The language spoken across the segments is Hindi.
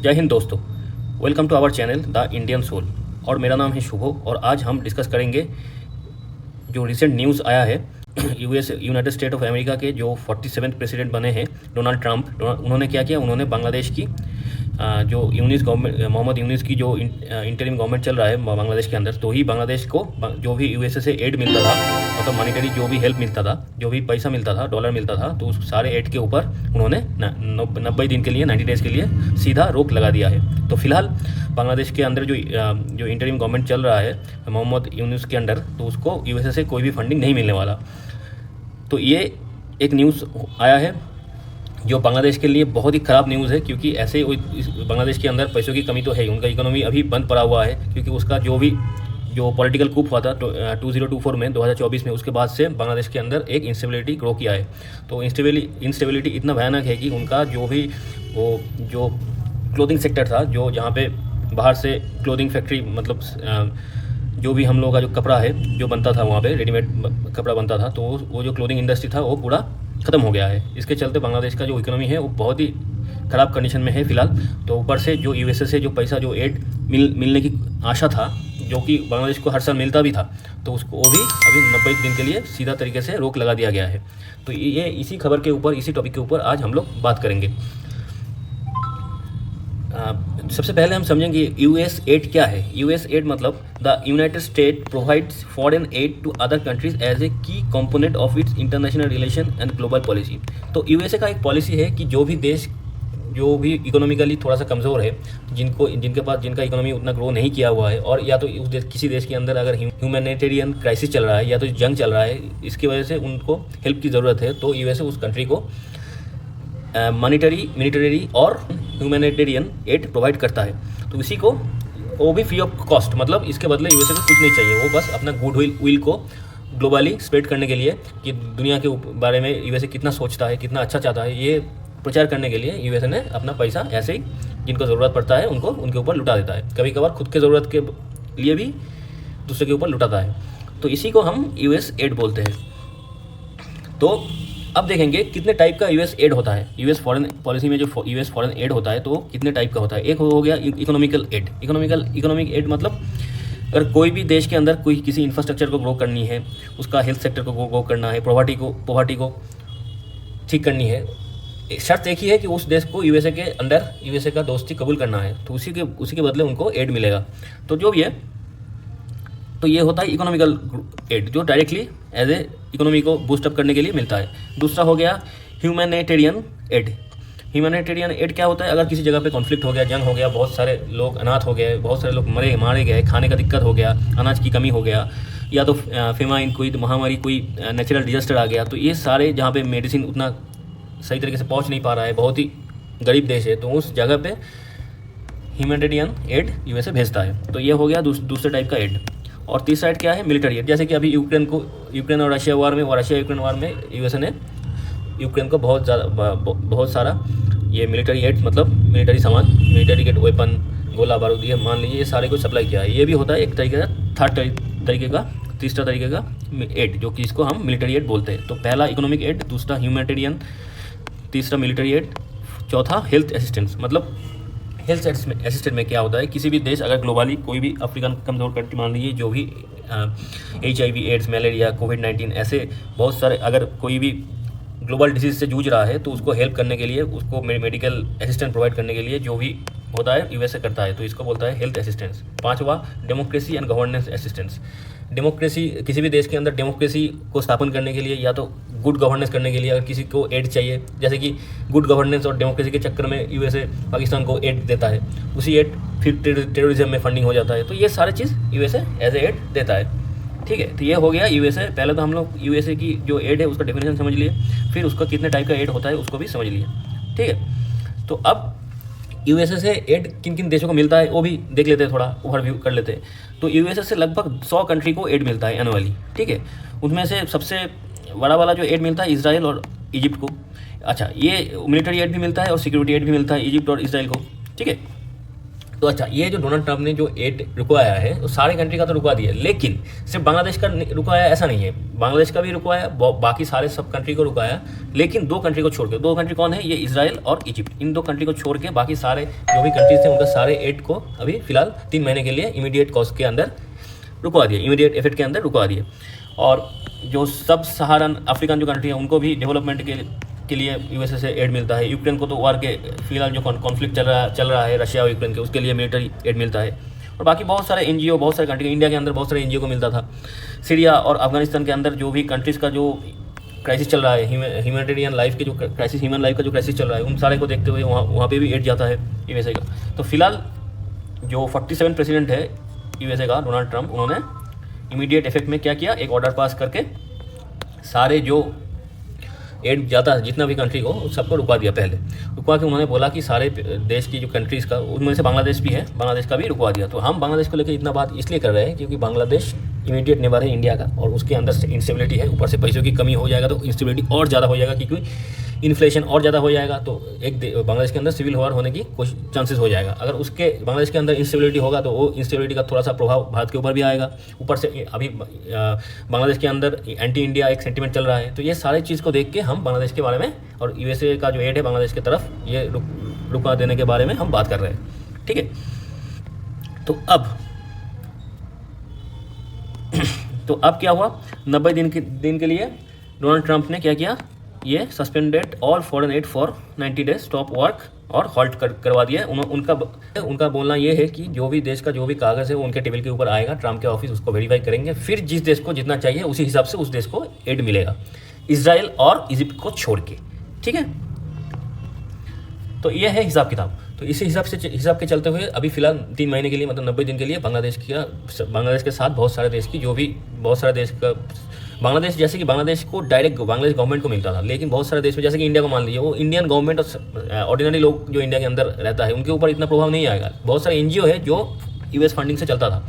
जय हिंद दोस्तों, welcome to our channel the Indian soul. और मेरा नाम है शुभो और आज हम डिस्कस करेंगे जो रिसेंट न्यूज़ आया है यूनाइटेड स्टेट ऑफ अमेरिका के जो 47वें प्रेसिडेंट बने हैं डोनाल्ड ट्रंप। उन्होंने क्या किया, उन्होंने बांग्लादेश की जो यूनिस गवर्नमेंट मोहम्मद यूनिस की जो इंटरिम गवर्नमेंट चल रहा है बांग्लादेश के अंदर, तो ही बांग्लादेश को जो भी यूएसए से एड मिलता था, मतलब मॉनिटरी जो भी हेल्प मिलता था, जो भी पैसा मिलता था, डॉलर मिलता था, तो उस सारे एड के ऊपर उन्होंने 90 दिन के लिए 90 डेज़ के लिए सीधा रोक लगा दिया है। तो फिलहाल बांग्लादेश के अंदर जो इंटरिम गवर्नमेंट चल रहा है मोहम्मद यूनिस के अंडर, तो उसको यूएसए से कोई भी फंडिंग नहीं मिलने वाला। तो ये एक न्यूज़ आया है जो बांग्लादेश के लिए बहुत ही ख़राब न्यूज़ है, क्योंकि ऐसे बांग्लादेश के अंदर पैसों की कमी तो है ही, उनका इकोनॉमी अभी बंद पड़ा हुआ है, क्योंकि उसका जो पॉलिटिकल कूप हुआ था 2024 में 2024 में, उसके बाद से बांग्लादेश के अंदर एक इंस्टेबिलिटी ग्रो किया है। तो इंस्टेबिलिटी इतना भयानक है कि उनका जो क्लोथिंग सेक्टर था, जहाँ पे बाहर से क्लोथिंग फैक्ट्री, मतलब जो भी हम लोगों का जो कपड़ा है जो बनता था, वहाँ पे रेडीमेड कपड़ा बनता था, तो वो जो क्लोथिंग इंडस्ट्री था वो पूरा ख़त्म हो गया है। इसके चलते बांग्लादेश का जो इकोनॉमी है वो बहुत ही ख़राब कंडीशन में है फ़िलहाल। तो ऊपर से जो यूएसए से जो पैसा जो एड मिलने की आशा था, जो कि बांग्लादेश को हर साल मिलता भी था, तो उसको वो भी अभी 90 दिन के लिए सीधा तरीके से रोक लगा दिया गया है। तो ये इसी खबर के ऊपर, इसी टॉपिक के ऊपर आज हम लोग बात करेंगे। सबसे पहले हम समझेंगे यूएस एड क्या है। यूएस एड मतलब the United State provides foreign aid to other countries as a key component of its international relation and global policy. तो यूएसए का एक पॉलिसी है कि जो भी देश जो भी इकोनॉमिकली थोड़ा सा कमज़ोर है, जिनका इकोनॉमी उतना ग्रो नहीं किया हुआ है, और या तो किसी देश के अंदर अगर ह्यूमैनिटेरियन क्राइसिस चल रहा है या तो जंग चल रहा है, इसकी वजह से उनको हेल्प की ज़रूरत है, तो यूएसए उस कंट्री को मॉनिटरी, मिलिटरी और ह्यूमैनिटेरियन एड प्रोवाइड करता है। तो इसी को वो भी फ्री ऑफ कॉस्ट, मतलब इसके बदले यूएसए को कुछ नहीं चाहिए, वो बस अपना गुड विल को ग्लोबली स्प्रेड करने के लिए कि दुनिया के बारे में यूएसए कितना सोचता है, कितना अच्छा चाहता है, ये प्रचार करने के लिए यूएसए ने अपना पैसा ऐसे ही जिनको ज़रूरत पड़ता है उनके ऊपर लुटा देता है। कभी कभार खुद के ज़रूरत के लिए भी दूसरे के ऊपर लुटाता है। तो इसी को हम यूएस एड बोलते हैं। तो अब देखेंगे कितने टाइप का यूएस एड होता है। यूएस फॉरेन पॉलिसी में जो यूएस फॉरेन एड होता है, तो कितने टाइप का होता है। एक हो गया इकोनॉमिकल एड। इकोनॉमिक एड मतलब अगर कोई भी देश के अंदर कोई किसी इंफ्रास्ट्रक्चर को ग्रो करनी है, उसका हेल्थ सेक्टर को ग्रो करना है, पॉवर्टी को ठीक करनी है, शर्त एक ही है कि उस देश को यूएसए के अंदर यूएसए का दोस्ती कबूल करना है, तो उसी के बदले उनको एड मिलेगा। तो जो भी है, तो ये होता है इकोनॉमिकल एड, जो डायरेक्टली एज ए इकोनॉमी को बूस्टअप करने के लिए मिलता है। दूसरा हो गया ह्यूमैनिटेरियन एड। ह्यूमैनिटेरियन एड क्या होता है, अगर किसी जगह पे कॉन्फ्लिक्ट हो गया, जंग हो गया, बहुत सारे लोग अनाथ हो गए, बहुत सारे लोग मारे गए, खाने का दिक्कत हो गया, अनाज की कमी हो गया, या तो फेमाइन, कोई महामारी, कोई नेचुरल डिजास्टर आ गया, तो ये सारे जहाँ पे मेडिसिन उतना सही तरीके से पहुँच नहीं पा रहा है, बहुत ही गरीब देश है, तो उस जगह पे ह्यूमैनिटेरियन एड यूएसए भेजता है। तो ये हो गया दूसरे टाइप का एड। और तीसरा एड क्या है, मिलिट्री एड। जैसे कि अभी यूक्रेन और रशिया वार में यूएसए ने यूक्रेन को बहुत सारा ये मिलिट्री एड, मतलब मिलिट्री सामान, मिलिट्री के वेपन, गोला बारूद, ये मान लीजिए, ये सारे को सप्लाई किया है। ये भी होता है एक तरीके का तीसरा तरीके का एड, जो कि इसको हम मिलिट्री एड बोलते हैं। तो पहला इकोनॉमिक एड, दूसरा ह्यूमैनिटेरियन, तीसरा मिलिट्री एड, चौथा हेल्थ असिस्टेंस। मतलब हेल्थ असिस्टेंट में क्या होता है, किसी भी देश अगर ग्लोबली कोई भी अफ्रीकन कमजोर कंट्री मान लीजिए, जो भी HIV, एड्स, मलेरिया, कोविड-19 ऐसे बहुत सारे अगर कोई भी ग्लोबल डिजीज से जूझ रहा है, तो उसको हेल्प करने के लिए, उसको मेडिकल असिस्टेंट प्रोवाइड करने के लिए जो भी होता है यूएसए करता है, तो इसको बोलता है हेल्थ असिस्टेंस। पांचवा democracy and governance assistance. Democracy, किसी भी देश के अंदर डेमोक्रेसी को स्थापन करने के लिए या तो गुड गवर्नेंस करने के लिए अगर किसी को एड चाहिए, जैसे कि गुड गवर्नेंस और डेमोक्रेसी के चक्कर में यूएसए पाकिस्तान को एड देता है, उसी एड फिर टेररिज्म में फंडिंग हो जाता है, तो ये सारी चीज़ यूएसए एज ए एड देता है। ठीक है, तो ये हो गया यूएसए। पहले तो हम लोग यूएसए की जो एड है उसका डेफिनेशन समझ लिए, फिर उसका कितने टाइप का एड होता है उसको भी समझ लिए। ठीक है, तो अब यूएसए से एड किन किन देशों को मिलता है वो भी देख लेते हैं, थोड़ा ओवरव्यू कर लेते हैं। तो यूएसए से लगभग 100 कंट्री को एड मिलता है एनुअली। ठीक है, उनमें से सबसे बड़ा वाला जो एड मिलता है इजराइल और इजिप्ट को। अच्छा, ये मिलिट्री एड भी मिलता है और सिक्योरिटी एड भी मिलता है इजिप्ट और इसराइल को। ठीक है, तो अच्छा, ये जो डोनाल्ड ट्रंप ने जो एड रुकवाया है वो सारे कंट्री का तो रुकवा दिया, लेकिन सिर्फ बांग्लादेश का रुकवाया ऐसा नहीं है, बांग्लादेश का भी रुकवाया, बाकी सारे सब कंट्री को रुकवाया, लेकिन दो कंट्री को छोड़ के, दो कंट्री कौन है, ये इजराइल और इजिप्ट, इन दो कंट्री को छोड़ के बाकी सारे जो भी कंट्रीज थे उनका सारे एड को अभी फिलहाल 3 महीने के लिए इमीडिएट कॉस्ट के अंदर रुकवा दिए, इमीडिएट इफेक्ट के अंदर रुकवा दिए। और जो सब सहारन अफ्रीकन जो कंट्री है उनको भी डेवलपमेंट के लिए यूएसए से एड मिलता है। यूक्रेन को तो वार के फिलहाल जो कॉन्फ्लिक्ट चल रहा है रशिया और यूक्रेन के, उसके लिए मिलिट्री एड मिलता है। और बाकी बहुत सारे एनजीओ, बहुत सारे कंट्री, इंडिया के अंदर बहुत सारे एनजीओ को मिलता था। सीरिया और अफगानिस्तान के अंदर जो भी कंट्रीज़ का जो क्राइसिस चल रहा है, ह्यूमैनिटेरियन लाइफ के जो क्राइसिस, ह्यूमन लाइफ का जो क्राइसिस चल रहा है, उन सारे को देखते हुए वहाँ पे भी एड जाता है यूएसए का। तो फिलहाल जो 47 प्रेसिडेंट है यूएसए का, डोनाल्ड ट्रंप, उन्होंने इमीडिएट इफेक्ट में क्या किया, एक ऑर्डर पास करके सारे जो एड जाता है जितना भी कंट्री को सबको रुकवा दिया। पहले रुकवा के उन्होंने बोला कि सारे देश की जो कंट्रीज़ का, उनमें से बांग्लादेश भी है, बांग्लादेश का भी रुकवा दिया। तो हम बांग्लादेश को लेकर इतना बात इसलिए कर रहे हैं क्योंकि बांग्लादेश इमीडिएट नेबर है इंडिया का, और उसके अंदर इंस्टेबिलिटी है, ऊपर से पैसों की कमी हो जाएगा तो इंस्टेबिलिटी और ज़्यादा हो जाएगा, क्योंकि इन्फ्लेशन और ज़्यादा हो जाएगा। तो एक बांग्लादेश के अंदर सिविल वॉर होने की कुछ चांसेस हो जाएगा। अगर उसके बांग्लादेश के अंदर इंस्टेबिलिटी होगा तो वो इंस्टेबिलिटी का थोड़ा सा प्रभाव भारत के ऊपर भी आएगा। ऊपर से अभी बांग्लादेश के अंदर एंटी इंडिया एक सेंटीमेंट चल रहा है। तो ये सारी चीज़ को देख के हम बांग्लादेश के बारे में और यूएसए का जो एड है बांग्लादेश की तरफ, ये रुकवा देने के बारे में हम बात कर रहे हैं। ठीक है, तो अब क्या हुआ, 90 दिन के लिए डोनाल्ड ट्रंप ने क्या किया, ये suspended all foreign add for 90 days, stop work और हॉल्ट करवा दिया। उनका बोलना ये है कि जो भी देश का जो भी कागज़ है वो उनके टेबल के ऊपर आएगा, ट्रंप के ऑफिस उसको वेरीफाई करेंगे, फिर जिस देश को जितना चाहिए उसी हिसाब से उस देश को एड मिलेगा, इजराइल और इजिप्ट को छोड़ के। ठीक है, तो ये है हिसाब किताब। तो इसी हिसाब के चलते हुए अभी फिलहाल 3 महीने के लिए, मतलब 90 दिन के लिए बांग्लादेश के साथ बहुत सारे देश की, जो भी बहुत सारे देश का, बांग्लादेश जैसे कि बांग्लादेश को डायरेक्ट बांग्लादेश गवर्नमेंट को मिलता था, लेकिन बहुत सारे देश में जैसे कि इंडिया को मान लीजिए, वो इंडियन गवर्नमेंट और ऑर्डिनरी लोग जो इंडिया के अंदर रहता है उनके ऊपर इतना प्रभाव नहीं आएगा। बहुत सारे एनजीओ है जो यूएस फंडिंग से चलता था,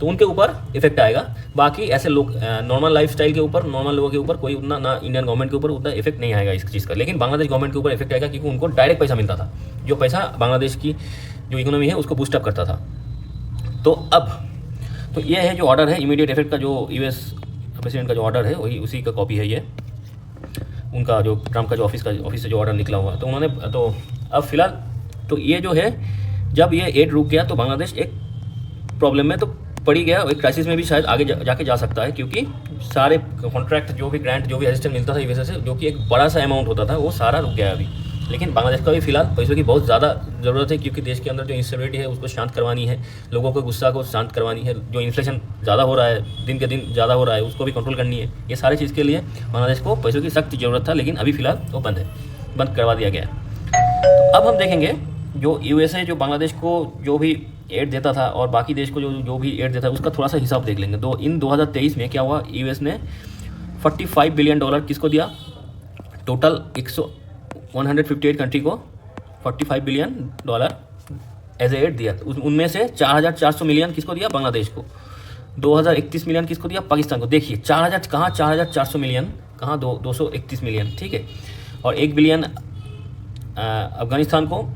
तो उनके ऊपर इफेक्ट आएगा। बाकी ऐसे लोग नॉर्मल लाइफस्टाइल के ऊपर, नॉर्मल लोगों के ऊपर कोई उतना, ना इंडियन गवर्नमेंट के ऊपर उतना इफेक्ट नहीं आएगा इस चीज़ का। लेकिन बांग्लादेश गवर्नमेंट के ऊपर इफेक्ट आएगा, क्योंकि उनको डायरेक्ट पैसा मिलता था, जो पैसा बांग्लादेश की जो इकोनॉमी है उसको बूस्टअप करता था। तो ये है जो ऑर्डर है इमीडिएट इफेक्ट का, जो यूएस प्रेसिडेंट का जो ऑर्डर है वही उसी का कॉपी है ये, उनका जो ट्रंप का जो ऑफिस से जो ऑर्डर निकला हुआ। तो उन्होंने, तो अब फिलहाल तो ये जो है, जब ये एड रुक गया तो बांग्लादेश एक प्रॉब्लम में तो पड़ ही गया, एक क्राइसिस में भी शायद आगे जाके जा सकता है, क्योंकि सारे कॉन्ट्रैक्ट, जो भी ग्रांट, जो भी असिस्टेंस मिलता था यूएसए से, जो कि एक बड़ा सा अमाउंट होता था, वो सारा रुक गया अभी। लेकिन बांग्लादेश का भी फिलहाल पैसों की बहुत ज़्यादा ज़रूरत है, क्योंकि देश के अंदर जो इंस्टेबिलिटी है उसको शांत करवानी है, लोगों को गुस्सा को शांत करवानी है, जो इन्फ्लेशन ज़्यादा हो रहा है, दिन के दिन ज़्यादा हो रहा है, उसको भी कंट्रोल करनी है। ये सारी चीज़ के लिए बांग्लादेश को पैसों की सख्त ज़रूरत था, लेकिन अभी फिलहाल वो बंद करवा दिया गया है। तो अब हम देखेंगे जो यूएसए जो बांग्लादेश को जो भी एड देता था और बाकी देश को जो भी एड देता है उसका थोड़ा सा हिसाब देख लेंगे। इन 2023 में क्या हुआ, यूएस ने $45 बिलियन किसको दिया, टोटल 158 कंट्री को $45 बिलियन एज एड दिया। उनमें से 4,400 मिलियन किसको दिया, बांग्लादेश को। 2,031 मिलियन किसको दिया, पाकिस्तान को। देखिए 4,400 मिलियन कहाँ, 231 मिलियन, ठीक है। और 1 बिलियन अफगानिस्तान को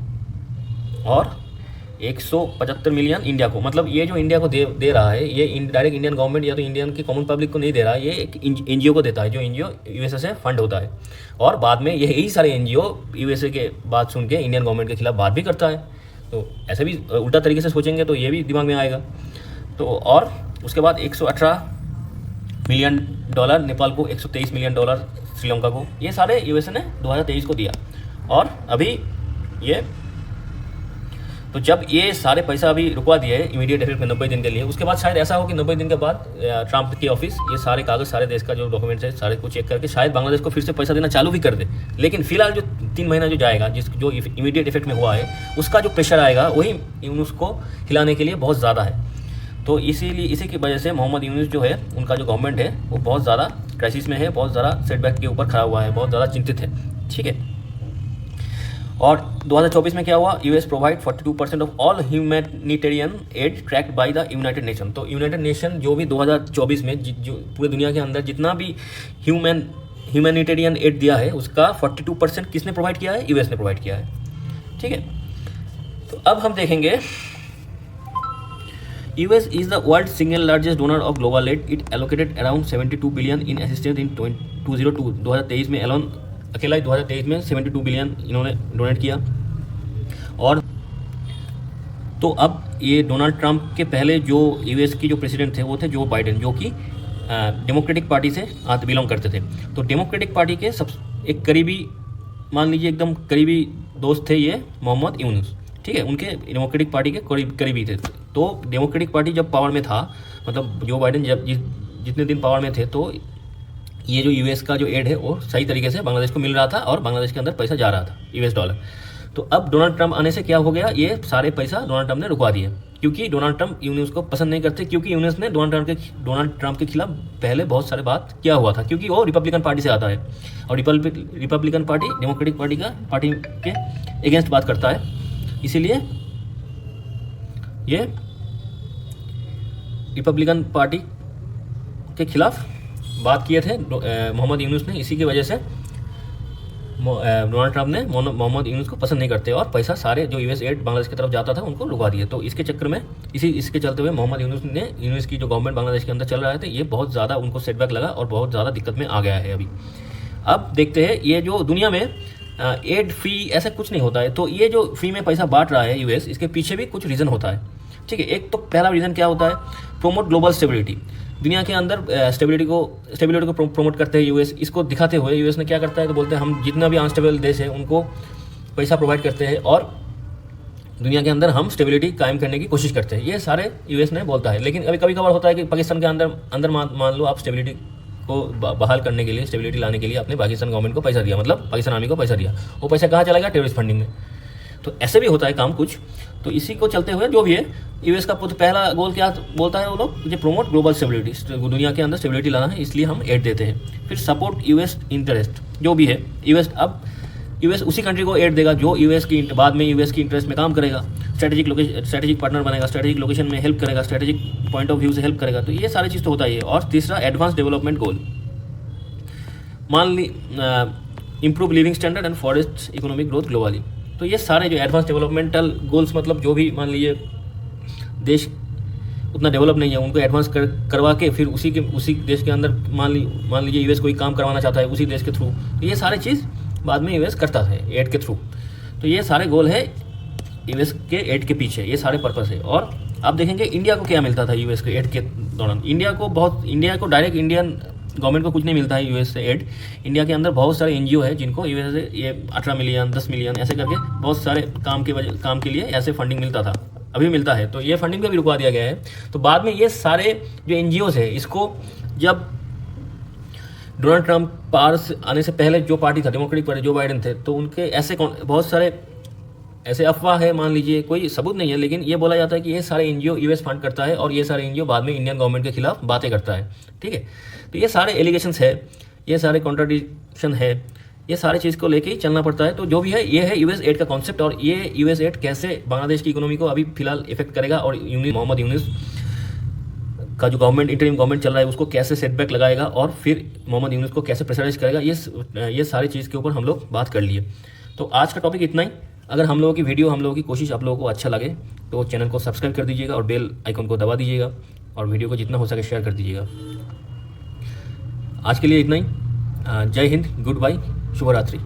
और 175 मिलियन इंडिया को। मतलब ये जो इंडिया को दे रहा है, ये डायरेक्ट इंडियन गवर्नमेंट या तो इंडियन की कॉमन पब्लिक को नहीं दे रहा है, ये एक एनजीओ को देता है, जो एनजीओ यूएसए से फंड होता है। और बाद में यही सारे एनजीओ यूएसए के बात सुन के इंडियन गवर्नमेंट के खिलाफ बात भी करता है। तो ऐसे भी उल्टा तरीके से सोचेंगे तो ये भी दिमाग में आएगा। तो और उसके बाद 118 मिलियन डॉलर नेपाल को, 123 मिलियन डॉलर श्रीलंका को। ये सारे यूएसए ने 2023 को दिया। और अभी ये, तो जब ये सारे पैसा अभी रुकवा दिए इमीडिएट इफेक्ट में 90 दिन के लिए, उसके बाद शायद ऐसा हो कि 90 दिन के बाद ट्रंप की ऑफिस ये सारे कागज, सारे देश का जो डॉक्यूमेंट्स है, सारे को चेक करके शायद बांग्लादेश को फिर से पैसा देना चालू भी कर दे। लेकिन फिलहाल जो 3 महीना जो जाएगा, जो इमीडिएट इफेक्ट में हुआ है, उसका जो प्रेशर आएगा वही यूनुस को हिलाने के लिए बहुत ज़्यादा है। तो इसी की वजह से मोहम्मद यूनुस जो है, उनका जो गवर्नमेंट है वो बहुत ज़्यादा क्राइसिस में है, बहुत ज़्यादा सेटबैक के ऊपर खड़ा हुआ है, बहुत ज़्यादा चिंतित है, ठीक है। और 2024 में क्या हुआ, US provide 42% of all humanitarian add tracked by the United nation. तो यूनाइटेड नेशन जो भी 2024 में जो पूरे दुनिया के अंदर जितना भी ह्यूमैनिटेरियन एड दिया है, उसका 42% किसने प्रोवाइड किया है, यूएस ने प्रोवाइड किया है, ठीक है। तो अब हम देखेंगे US is the world's single largest donor of global aid. It allocated around 72 billion in assistance in 2002. 2023 में एलोन अकेला ही 2023 में 72 बिलियन इन्होंने डोनेट किया। और तो अब ये डोनाल्ड ट्रंप के पहले जो यूएस की जो प्रेसिडेंट थे वो थे जो बाइडेन, जो कि डेमोक्रेटिक पार्टी से बिलोंग करते थे। तो डेमोक्रेटिक पार्टी के सब एक करीबी, मान लीजिए एकदम करीबी दोस्त थे ये मोहम्मद यूनुस, ठीक है, उनके डेमोक्रेटिक पार्टी के करीबी थे। तो डेमोक्रेटिक पार्टी जब पावर में था, मतलब जो बाइडेन जब जितने दिन पावर में थे, तो ये जो यूएस का जो एड है वो सही तरीके से बांग्लादेश को मिल रहा था और बांग्लादेश के अंदर पैसा जा रहा था, यूएस डॉलर। तो अब डोनाल्ड ट्रंप आने से क्या हो गया, ये सारे पैसा डोनाल्ड ट्रंप ने रुकवा दिए, क्योंकि डोनाल्ड ट्रंप यूनुस को पसंद नहीं करते, क्योंकि यूनुस ने डोनाल्ड ट्रंप के खिलाफ पहले बहुत सारे बात किया हुआ था, क्योंकि वो रिपब्लिकन पार्टी से आता है और रिपब्लिकन पार्टी डेमोक्रेटिक पार्टी के अगेंस्ट बात करता है। इसीलिए ये रिपब्लिकन पार्टी के खिलाफ बात किए थे मोहम्मद यूनुस ने। इसी की वजह से डोनाल्ड ट्रंप ने मोहम्मद यूनुस को पसंद नहीं करते और पैसा सारे जो यूएस एड बांग्लादेश की तरफ जाता था उनको रुकवा दिए। तो इसके चक्कर में इसके चलते हुए मोहम्मद यूनुस की जो गवर्नमेंट बांग्लादेश के अंदर चल रहा है, ये बहुत ज़्यादा उनको सेटबैक लगा और बहुत ज़्यादा दिक्कत में आ गया है अभी। अब देखते हैं, ये जो दुनिया में एड फ्री ऐसा कुछ नहीं होता है। तो ये जो फ्री में पैसा बांट रहा है यूएस, इसके पीछे भी कुछ रीज़न होता है, ठीक है। एक तो पहला रीज़न क्या होता है, प्रोमोट ग्लोबल स्टेबिलिटी। दुनिया के अंदर स्टेबिलिटी को प्रमोट करते हैं यूएस। इसको दिखाते हुए यूएस ने क्या करता है, तो बोलते हैं हम जितना भी अनस्टेबल देश है उनको पैसा प्रोवाइड करते हैं और दुनिया के अंदर हम स्टेबिलिटी कायम करने की कोशिश करते हैं। ये सारे यूएस ने बोलता है। लेकिन कभी कभार होता है कि पाकिस्तान के अंदर मान लो आप स्टेबिलिटी को बहाल करने के लिए, स्टेबिलिटी लाने के लिए आपने पाकिस्तान गवर्नमेंट को पैसा दिया, मतलब पाकिस्तान आर्मी को पैसा दिया, वो पैसा कहाँ चला गया, टेररिस्ट फंडिंग में। तो ऐसे भी होता है काम कुछ। तो इसी को चलते हुए जो भी है, यूएस का पहला गोल क्या बोलता है वो लोग, जो प्रमोट ग्लोबल स्टेबिलिटी, दुनिया के अंदर स्टेबिलिटी लाना है, इसलिए हम एड देते हैं। फिर सपोर्ट यूएस इंटरेस्ट, जो भी है यूएस उसी कंट्री को एड देगा जो यूएस की बाद में यूएस की इंटरेस्ट में काम करेगा, स्ट्रेटेजिक पार्टनर बनेगा, स्ट्रेटेजिक लोकेशन में हेल्प करेगा, स्ट्रेटेजिक पॉइंट ऑफ व्यू से हेल्प करेगा। तो ये सारी चीज़ तो होता ही है। और तीसरा एडवांस डेवलपमेंट गोल, मान ली improve living standard and forest economic growth globally. तो ये सारे जो एडवांस डेवलपमेंटल गोल्स, मतलब जो भी मान लीजिए देश उतना डेवलप नहीं है, उनको एडवांस करवा के फिर उसी देश के अंदर मान लीजिए यूएस कोई काम करवाना चाहता है उसी देश के थ्रू, तो ये सारे चीज़ बाद में यूएस करता है एड के थ्रू। तो ये सारे गोल है यूएस के एड के पीछे, ये सारे पर्पस है। और आप देखेंगे इंडिया को क्या मिलता था यूएस के एड के दौरान। इंडिया को डायरेक्ट इंडियन गवर्नमेंट को कुछ नहीं मिलता है यूएस से एड। इंडिया के अंदर बहुत सारे एनजीओ है जिनको यूएस से ये 18 मिलियन 10 मिलियन ऐसे करके बहुत सारे काम के लिए ऐसे फंडिंग मिलता था, अभी मिलता है। तो ये फंडिंग भी रुकवा दिया गया है। तो बाद में ये सारे जो एनजीओज है, इसको जब डोनाल्ड ट्रंप पावर आने से पहले जो पार्टी था डेमोक्रेटिक पार्टी, जो बाइडेन थे, तो उनके ऐसे बहुत सारे ऐसे अफवाह है, मान लीजिए कोई सबूत नहीं है, लेकिन ये बोला जाता है कि ये सारे एनजीओ यूएस फंड करता है और ये सारे एनजीओ बाद में इंडियन गवर्नमेंट के खिलाफ बातें करता है, ठीक है। तो ये सारे एलिगेशंस है, ये सारे कॉन्ट्राडिक्शन है, ये सारे चीज़ को लेके ही चलना पड़ता है। तो जो भी है, ये है यूएस एड का कॉन्सेप्ट। और ये यूएस एड कैसे बांग्लादेश की इकोनॉमी को अभी फिलहाल इफेक्ट करेगा और मोहम्मद यूनुस का जो इंटरिम गवर्नमेंट चल रहा है उसको कैसे सेटबैक लगाएगा और फिर मोहम्मद यूनुस को कैसे प्रेशराइज करेगा, ये सारी चीज़ के ऊपर हम लोग बात कर लिए। तो आज का टॉपिक इतना ही। अगर हम लोगों की वीडियो, हम लोगों की कोशिश आप लोगों को अच्छा लगे तो चैनल को सब्सक्राइब कर दीजिएगा और बेल आइकन को दबा दीजिएगा और वीडियो को जितना हो सके शेयर कर दीजिएगा। आज के लिए इतना ही। जय हिंद, गुड बाय, शुभ रात्रि।